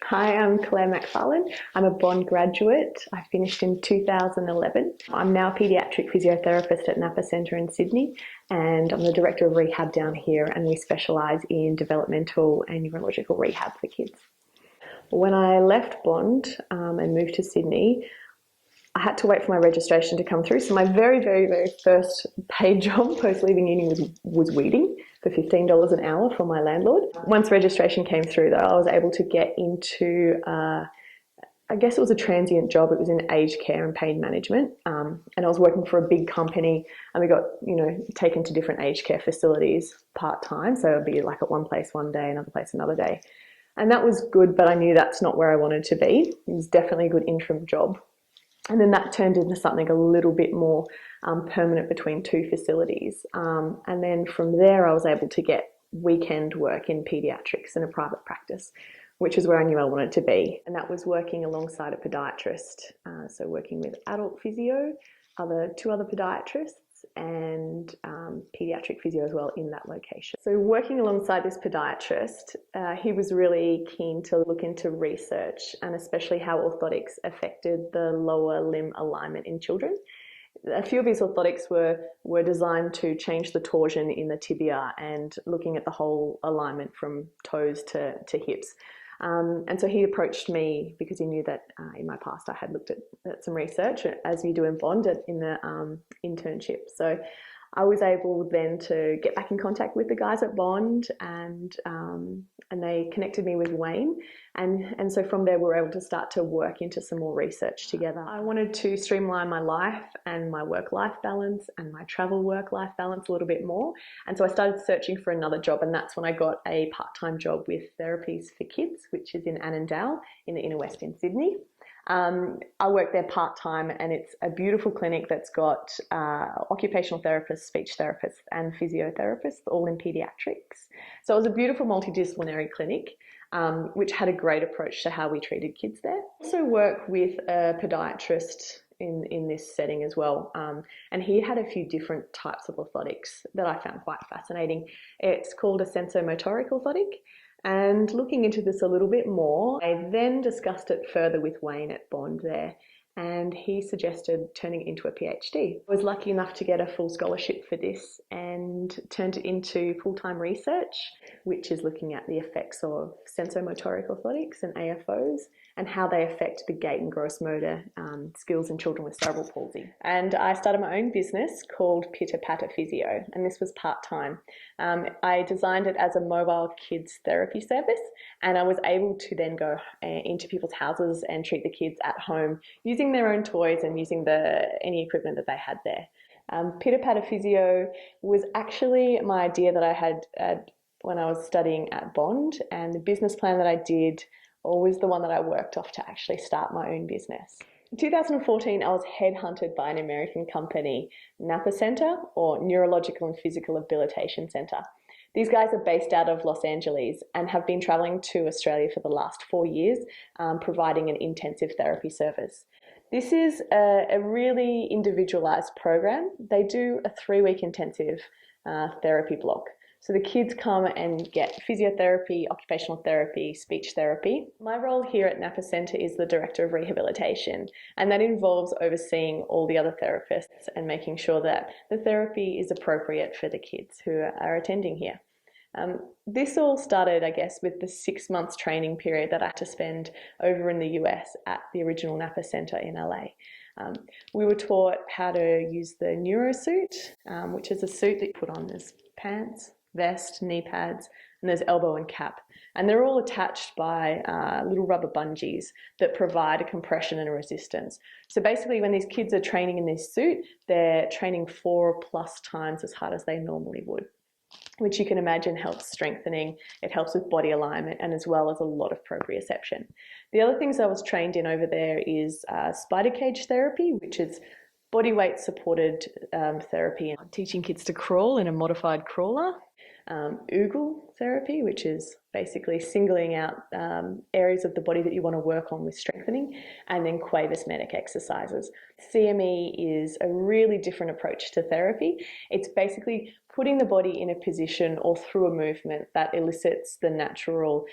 Hi, I'm Clare. I'm a Bond graduate. I finished in 2011. I'm now a paediatric physiotherapist at Napa Centre in Sydney, and I'm the director of rehab down here, and we specialise in developmental and neurological rehab for kids. When I left Bond and moved to Sydney, I had to wait for my registration to come through. So my very first paid job post leaving uni was weeding for $15 an hour for my landlord. Once registration came through, though, I was able to get into, I guess it was a transient job. It was in aged care and pain management. And I was working for a big company, and we got, taken to different aged care facilities part-time. So it'd be like at one place one day, another place another day. And that was good, but I knew that's not where I wanted to be. It was definitely a good interim job. And then that turned into something a little bit more permanent between two facilities. And then from there, I was able to get weekend work in paediatrics in a private practice, which is where I knew I wanted to be. And that was working alongside a podiatrist. So working with adult physio, two other podiatrists, and paediatric physio as well in that location. So working alongside this podiatrist, he was really keen to look into research, and especially how orthotics affected the lower limb alignment in children. A few of his orthotics were designed to change the torsion in the tibia and looking at the whole alignment from toes to hips. And so he approached me because he knew that in my past I had looked at some research, as you do in Bond in the internship. So I was able then to get back in contact with the guys at Bond, and they connected me with Wayne. And so from there we were able to start to work into some more research together. I wanted to streamline my life and my work-life balance and my travel work-life balance a little bit more. And so I started searching for another job, and that's when I got a part-time job with Therapies for Kids, which is in Annandale in the inner west in Sydney. I work there part-time, and it's a beautiful clinic that's got occupational therapists, speech therapists and physiotherapists, all in paediatrics. So it was a beautiful multidisciplinary clinic, which had a great approach to how we treated kids there. I also work with a podiatrist in this setting as well, and he had a few different types of orthotics that I found quite fascinating. It's called a sensomotoric orthotic. And looking into this a little bit more, I then discussed it further with Wayne at Bond there, and he suggested turning it into a PhD. I was lucky enough to get a full scholarship for this and turned it into full-time research, which is looking at the effects of sensomotoric orthotics and AFOs and how they affect the gait and gross motor skills in children with cerebral palsy. And I started my own business called Pitter Patter Physio, and this was part-time. I designed it as a mobile kids therapy service, and I was able to then go into people's houses and treat the kids at home using their own toys and using any equipment that they had there. Pitter Patter Physio was actually my idea that I had when I was studying at Bond, and the business plan that I did was the one that I worked off to actually start my own business. In 2014, I was headhunted by an American company, Napa Centre, or Neurological and Physical Rehabilitation Centre. These guys are based out of Los Angeles and have been travelling to Australia for the last 4 years, providing an intensive therapy service. This is a really individualised program. They do a 3-week intensive therapy block. So the kids come and get physiotherapy, occupational therapy, speech therapy. My role here at Napa Centre is the Director of Rehabilitation, and that involves overseeing all the other therapists and making sure that the therapy is appropriate for the kids who are attending here. This all started, I guess, with the 6 months training period that I had to spend over in the US at the original Napa Centre in LA. We were taught how to use the NeuroSuit, which is a suit that you put on as pants, vest, knee pads, and there's elbow and cap. And they're all attached by little rubber bungees that provide a compression and a resistance. So basically when these kids are training in this suit, they're training 4+ times as hard as they normally would, which you can imagine helps strengthening, it helps with body alignment, and as well as a lot of proprioception. The other things I was trained in over there is spider cage therapy, which is body weight supported therapy, and teaching kids to crawl in a modified crawler. Oogle therapy, which is basically singling out areas of the body that you want to work on with strengthening, and then quavus medic exercises. CME is a really different approach to therapy. It's basically putting the body in a position or through a movement that elicits the natural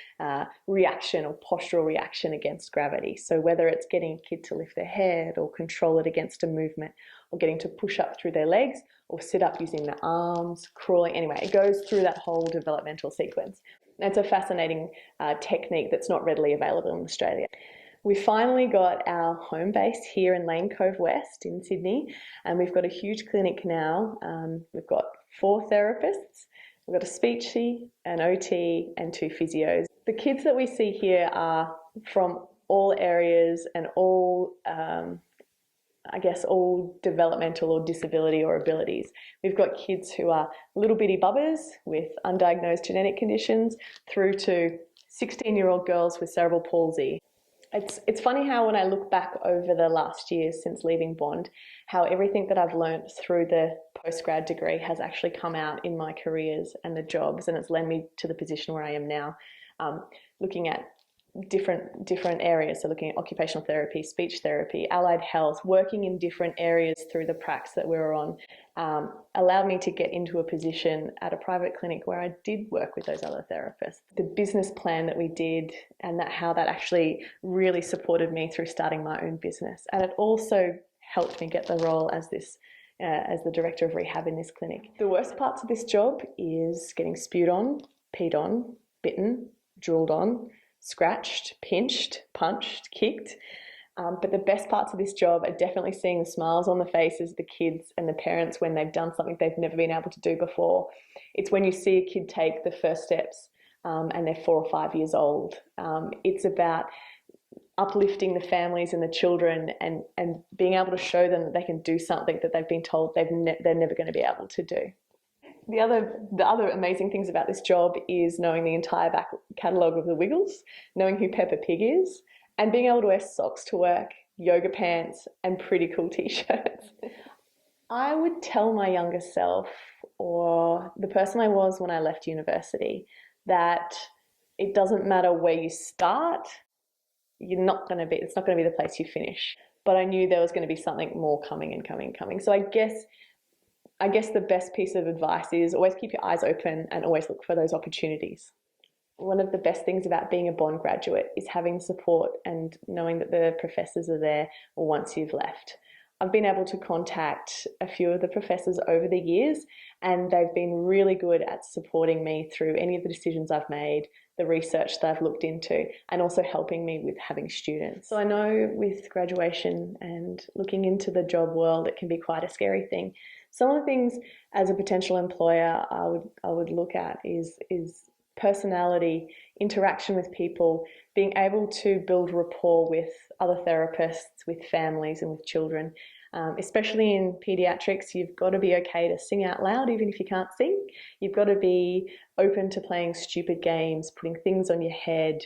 reaction or postural reaction against gravity. So whether it's getting a kid to lift their head or control it against a movement, or getting to push up through their legs or sit up using their arms, crawling, anyway, it goes through that whole developmental sequence. And it's a fascinating technique that's not readily available in Australia. We finally got our home base here in Lane Cove West in Sydney, and we've got a huge clinic now. We've got 4 therapists, we've got a speechy, an OT, and 2 physios. The kids that we see here are from all areas and all all developmental or disability or abilities. We've got kids who are little bitty bubbers with undiagnosed genetic conditions through to 16-year-old girls with cerebral palsy. It's funny how when I look back over the last years since leaving Bond, how everything that I've learned through the postgrad degree has actually come out in my careers and the jobs, and it's led me to the position where I am now, looking at different areas. So looking at occupational therapy, speech therapy, allied health, working in different areas through the pracs that we were on, allowed me to get into a position at a private clinic where I did work with those other therapists. The business plan that we did and how that actually really supported me through starting my own business. And it also helped me get the role as the director of rehab in this clinic. The worst parts of this job is getting spewed on, peed on, bitten, drooled on, scratched, pinched, punched, kicked. But the best parts of this job are definitely seeing the smiles on the faces of the kids and the parents when they've done something they've never been able to do before. It's when you see a kid take the first steps and they're 4 or 5 years old. It's about uplifting the families and the children and being able to show them that they can do something that they've been told they're never going to be able to do. The other amazing things about this job is knowing the entire back catalogue of the Wiggles, knowing who Peppa Pig is, and being able to wear socks to work, yoga pants, and pretty cool t-shirts. I would tell my younger self, or the person I was when I left university, that it doesn't matter where you start, it's not going to be the place you finish. But I knew there was going to be something more coming. So I guess the best piece of advice is always keep your eyes open and always look for those opportunities. One of the best things about being a Bond graduate is having support and knowing that the professors are there once you've left. I've been able to contact a few of the professors over the years, and they've been really good at supporting me through any of the decisions I've made, the research that I've looked into, and also helping me with having students. So I know with graduation and looking into the job world, it can be quite a scary thing. Some of the things as a potential employer I would look at is personality, interaction with people, being able to build rapport with other therapists, with families and with children. Especially in paediatrics, you've got to be okay to sing out loud even if you can't sing. You've got to be open to playing stupid games, putting things on your head,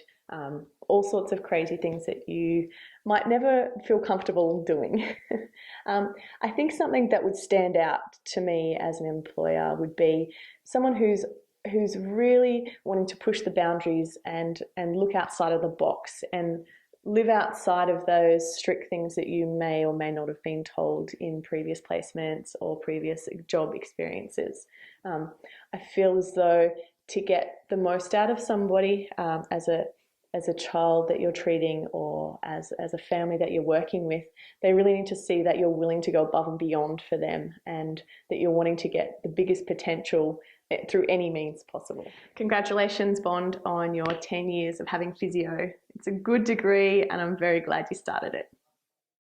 all sorts of crazy things that you might never feel comfortable doing. I think something that would stand out to me as an employer would be someone who's really wanting to push the boundaries and look outside of the box and live outside of those strict things that you may or may not have been told in previous placements or previous job experiences. I feel as though to get the most out of somebody as a child that you're treating or as a family that you're working with, they really need to see that you're willing to go above and beyond for them and that you're wanting to get the biggest potential through any means possible. Congratulations, Bond, on your 10 years of having physio. It's a good degree and I'm very glad you started it.